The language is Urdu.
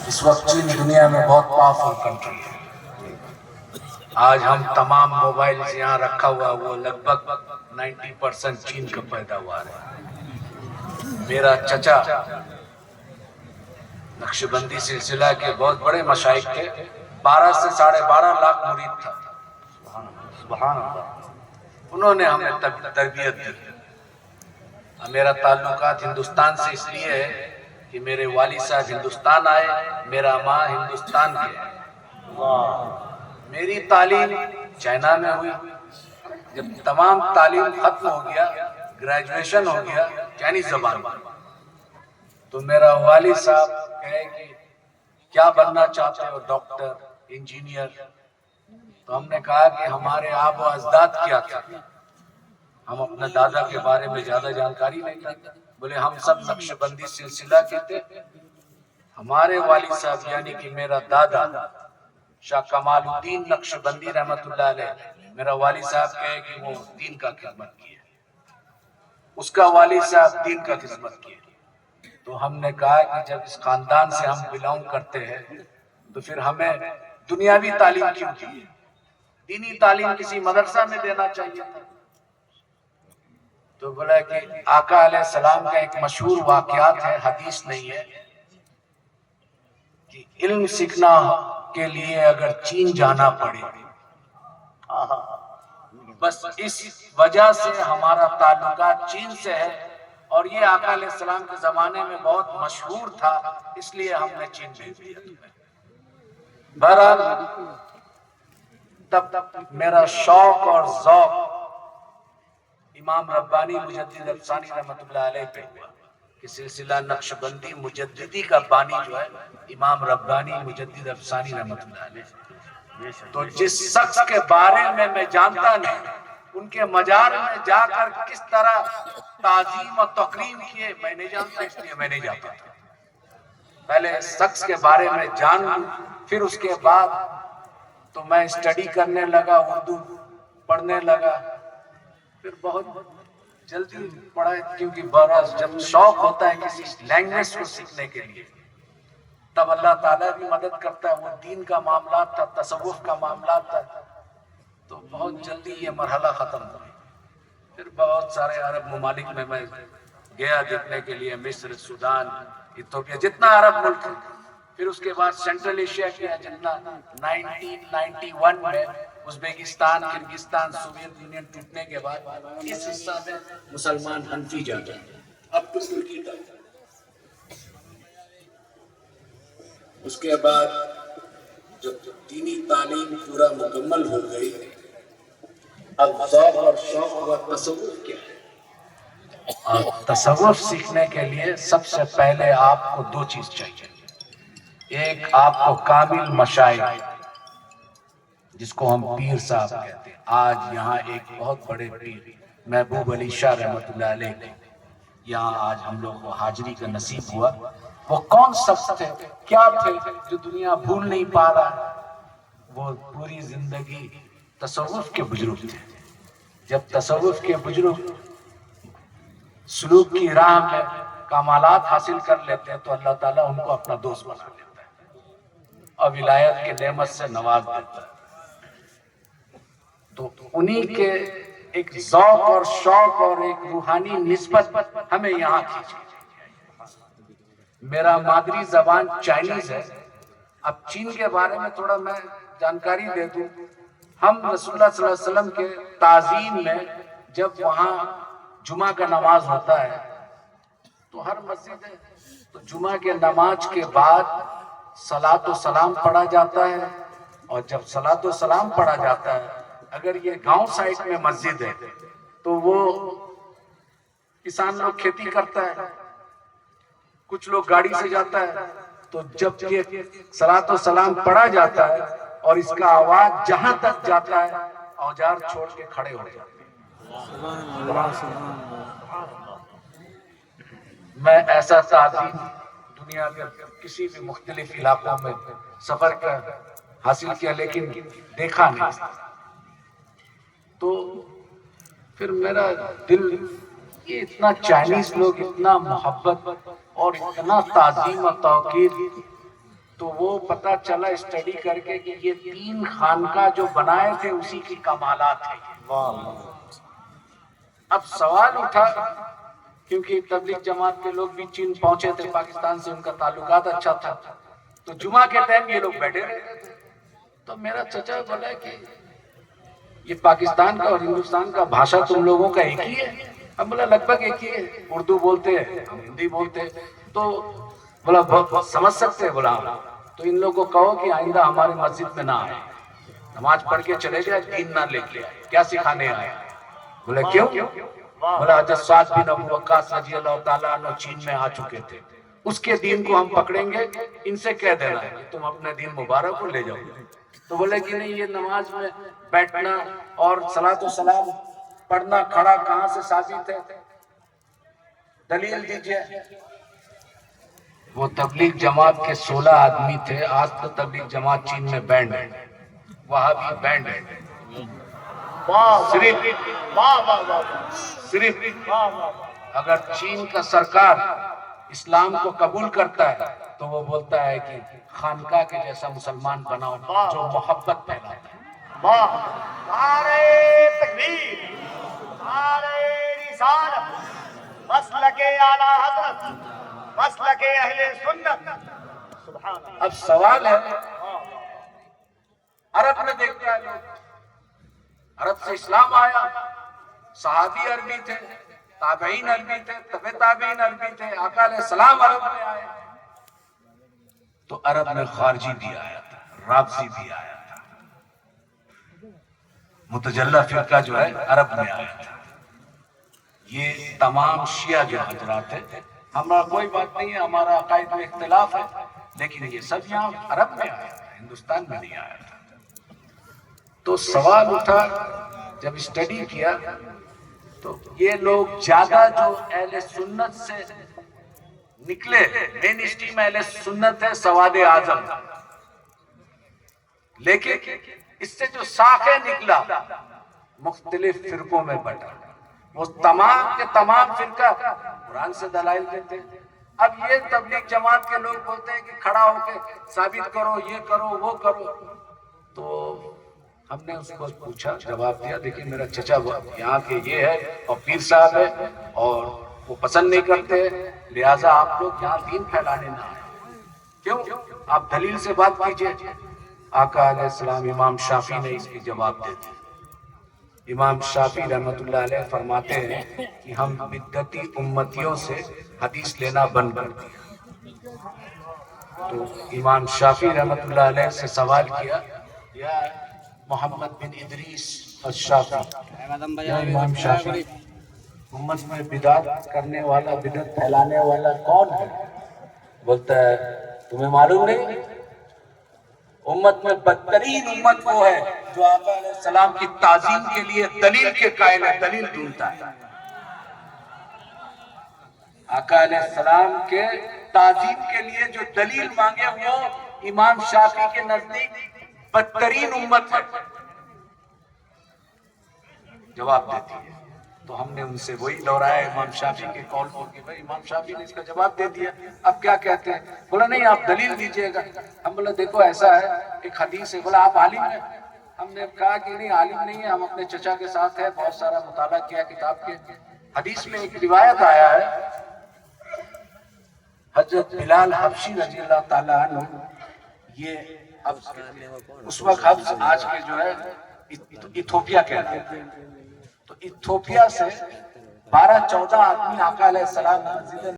اس وقت چین دنیا میں بہت پاورفل کنٹری ہے۔ آج ہم تمام موبائل یہاں رکھا ہوا وہ لگ بھگ 90% چین کا پیداوار ہے۔ میرا چچا نقشبندی سلسلہ کے بہت بڑے مشائخ تھے، 12 سے 12.5 لاکھ مرید تھا۔ سبحان اللہ، انہوں نے ہمیں تربیت دی۔ میرا تعلقات ہندوستان سے اس لیے ہے کہ میرے والد صاحب ہندوستان آئے، میرا ماں ہندوستان کے ہے۔ میری تعلیم چائنا میں ہوئی۔ جب تمام تعلیم ختم ہو گیا، گریجویشن ہو گیا چائنیز زبان میں، تو میرا والد صاحب کہے کہ کیا بننا چاہتے ہو؟ Doctor, engineer? تو ہم نے کہا کہ ہمارے آب و اجداد کیا تھا، ہم اپنے دادا کے بارے میں زیادہ جانکاری نہیں کرتے۔ بولے ہم سب نقشبندی سلسلہ کے تھے۔ ہمارے والد صاحب یعنی کہ میرا دادا شاہ کمال الدین نقشبندی رحمۃ اللہ علیہ، میرا والد صاحب کہے کہ وہ دین کا خدمت کیا، اس کا والد صاحب دین کا خدمت کیا۔ تو ہم نے کہا کہ جب اس خاندان سے ہم بلونگ کرتے ہیں تو پھر ہمیں دنیاوی تعلیم کیوں چاہیے؟ دینی تعلیم کسی مدرسہ میں دینا چاہیے تھا۔ تو بولا کہ آقا علیہ السلام کا ایک مشہور واقعات ہے، حدیث نہیں ہے، کہ علم سیکھنا کے لیے اگر چین جانا پڑے، بس اس وجہ سے ہمارا تعلقات چین سے ہے، اور یہ آقا علیہ السلام کے زمانے میں بہت مشہور تھا، اس لیے ہم نے چین بھیج دیا تمہیں۔ بہرحال تب میرا شوق اور ذوق امام ربانی مجدد افسانی رحمۃ اللہ علیہ پہ ہوا کہ سلسلہ نقشبندی مجددی کا بانی جو ہے امام ربانی مجدد افسانی رحمۃ اللہ علیہ۔ تو جس شخص کے بارے میں میں جانتا نہیں، ان کے مزار میں جا کر کس طرح تعظیم و تکریم کیے میں نہیں جانتا، اس لیے میں نہیں جاتا تھا۔ پہلے شخص کے بارے میں جان لوں، پھر اس کے بعد تو میں اسٹڈی کرنے لگا، اردو پڑھنے لگا، پھر بہت جلدی پڑھا، کیونکہ جب شوق ہوتا ہے کسی لینگویج کو سیکھنے کے لیے تب اللہ تعالیٰ بھی مدد کرتا ہے۔ وہ دین کا معاملات تھا، تصوف کا معاملات تھا، تو بہت جلدی یہ مرحلہ ختم ہوا۔ پھر بہت سارے عرب ممالک میں گیا دیکھنے کے لیے، مصر، سودان، ایتھوپیا، جتنا عرب ملک ہے۔ پھر اس کے بعد سینٹرل ایشیا کیا، جتنا 1991 میں ازبیکستان، کرگستان، سوویت یونین ٹوٹنے کے بعد اس حصہ میں مسلمان حنفی جاتے ہیں، اب تو ترکی تک۔ اس کے بعد جب دینی تعلیم پورا مکمل ہو گئی، اب ذوق اور شوق ہوا تصوف کیا ہے۔ اور تصوف سیکھنے کے لیے سب سے پہلے آپ کو 2 چیز چاہیے۔ ایک آپ کو کامل مشائخ، جس کو ہم پیر صاحب کہتے ہیں۔ آج یہاں ایک بہت بڑے پیر محبوب علی شاہ رحمۃ اللہ علیہ یہاں آج ہم لوگ کو حاضری کا نصیب ہوا۔ وہ کون شخص تھے، کیا تھے جو دنیا بھول نہیں پا رہا؟ وہ پوری زندگی تصوف کے بزرگ تھے۔ جب تصوف کے بزرگ سلوک کی راہ میں کمالات حاصل کر لیتے ہیں تو اللہ تعالیٰ ان کو اپنا دوست بنا لیتا ہے اور ولایت کے نعمت سے نواز دیتا ہے۔ تو انہی کے ایک ذوق اور شوق اور ایک روحانی نسبت ہمیں یہاں کھینچی۔ میرا مادری زبان چائنیز ہے۔ اب چین کے بارے میں تھوڑا میں جانکاری دے دوں۔ ہم رسول اللہ صلی اللہ علیہ وسلم کے تعظیم میں جب وہاں جمعہ کا نماز ہوتا ہے تو ہر مسجد ہے، تو جمعہ کے نماز کے بعد صلاۃ و سلام پڑھا جاتا ہے، اور جب صلاۃ و سلام پڑھا جاتا ہے، اگر یہ گاؤں سائٹ میں مسجد ہے تو وہ کسان لوگ کھیتی کرتا ہے، کچھ لوگ گاڑی سے جاتا ہے، تو جب یہ صلاۃ و سلام پڑھا جاتا ہے اور اس کا آواز جہاں تک جاتا ہے اوزار چھوڑ کے کھڑے ہو جاتے ہیں۔ میں ایسا تعظیم دنیا کے کسی بھی مختلف علاقوں میں سفر کر حاصل کیا لیکن دیکھا نہیں۔ تو پھر میرا دل، یہ اتنا چائنیز لوگ اتنا محبت اور اتنا تعظیم و توقیر تو وہ پتہ چلا اسٹڈی کر کے کہ یہ 3 خانقاہ جو بنائے تھے اسی کی کمالات ہیں۔ اب سوال اٹھا، کیونکہ تبلیغ جماعت کے لوگ بھی چین پہنچے تھے، پاکستان سے ان کا تعلقات اچھا تھا، تو جمعہ کے ٹائم یہ لوگ بیٹھے رہتے تھے۔ تو میرا چچا بولا کہ یہ پاکستان کا اور ہندوستان کا بھاشا تم لوگوں کا ایک ہی ہے؟ ہم بولا لگ بھگ ایک ہی ہے، اردو بولتے ہیں، ہم ہندی بولتے ہیں۔ تو بولا بہت سمجھ سکتے ہیں؟ بولا تو ان لوگوں کو کہو کہ آئندہ ہماری مسجد میں نہ آئے، نماز پڑھ کے چلے جائے، دین نہ لے کے آئے، کیا سکھانے آئے؟ بولا کیوں؟ بولا حضرت سعد بن ابو وقاص رضی اللہ تعالیٰ عنہ چین میں آ چکے تھے، اس کے دین کو ہم پکڑیں گے، ان سے کہہ دینا ہے کہ تم اپنے دین مبارک کو لے جاؤ گے۔ تو بولے کہ نہیں، یہ نماز میں بیٹھنا اور صلاۃ و سلام پڑھنا کھڑا کہاں سے ثابت ہے؟ دلیل دیجئے۔ وہ تبلیغ جماعت کے 16 آدمی تھے، آج تو تبلیغ جماعت چین میں بینڈ ہے، وہاں بھی بینڈ ہے، صرف اگر چین کا سرکار اسلام کو قبول کرتا ہے تو وہ بولتا ہے کہ خانقاہ کے جیسا مسلمان بناؤ جو محبت پھیلاتا ہے۔ نعرہ تکبیر، نعرہ رسالت، مسلک اعلی حضرت، مسلک اہل سنت۔ سبحان اللہ۔ اب سوال ہے، عرب میں دیکھتا ہے لوگ، عرب سے اسلام آیا، صحابی عربی تھے، تابعین عربی تھے، تبع تابعین عربی تھے، آقا علیہ السلام عرب میں آئے، تو عرب میں خارجی بھی آیا تھا، رافضی بھی آیا تھا، متجلہ فرقہ جو ہے عرب میں آیا تھا۔ یہ تمام شیعہ جو حضرات ہیں، ہمارا کوئی بات نہیں ہے، ہمارا عقائد میں اختلاف ہے، لیکن یہ سب یہاں عرب میں آیا تھا، ہندوستان میں نہیں آیا تھا۔ تو سوال اٹھا، جب اسٹڈی کیا تو یہ لوگ زیادہ جو اہل سنت سے نکلے، مین اسٹریم اہل سنت ہے سواد اعظم، لیکن اس سے جو ساخے نکلا مختلف فرقوں میں بٹا، وہ تمام کے تمام فرقہ قرآن سے دلائل دیتے ہیں۔ اب یہ تبلیغ جماعت کے لوگ بولتے ہیں کہ کھڑا ہو کے ثابت کرو، یہ کرو، وہ کرو۔ تو ہم نے اس کو پوچھا، جواب دیا، دیکھیں میرا چچا یہاں کے یہ ہے اور پیر صاحب ہے اور وہ پسند نہیں کرتے، لہٰذا آپ لوگ یہاں دین پھیلانے نہ آئے۔ کیوں؟ آپ دلیل سے بات کیجئے۔ آقا علیہ السلام امام شافعی نے اس کی جواب دے دیا۔ امام شافعی رحمۃ اللہ علیہ فرماتے ہیں کہ ہم بدعتی امتیوں سے حدیث لینا بند کر دیا۔ تو امام شافعی رحمۃ اللہ علیہ سے سوال کیا، یا محمد بن ادریس الشافعی، یا امام شافعی، امت میں بدعت کرنے والا، بدعت پھیلانے والا کون ہے؟ بولتا ہے تمہیں معلوم نہیں؟ امت میں بدترین امت وہ ہے جو آقا علیہ السلام کی تعظیم کے لیے دلیل کے قائل ہے، دلیل ڈھونڈتا ہے۔ آقا علیہ السلام کے تعظیم کے لیے جو دلیل مانگے وہ امام شافعی کے نزدیک بدترین امت ہے، جواب دیتی ہے۔ تو ہم نے ان سے وہی دہرایا امام شافعی کے قول کو کہ بھائی امام شافعی نے اس کا جواب دے دیا، اب کیا کہتے ہیں؟ بولا نہیں آپ دلیل دیجئے گا۔ ہم بولا دیکھو ایسا ہے، ایک حدیث ہے۔ بولا آپ عالم ہیں؟ ہم نے کہا کہ نہیں عالم نہیں ہے، ہم اپنے چچا کے ساتھ ہیں، بہت سارا مطالعہ کیا کتاب کے۔ حدیث میں ایک روایت آیا ہے، حضرت بلال حبشی رضی اللہ تعالیٰ عنہ، یہ اس وقت حبش آج کے جو ہے ایتھوپیا کہلاتا ہے، تو ایتھوپیا سے 12-14 آدمی آقا علیہ السلام مسجد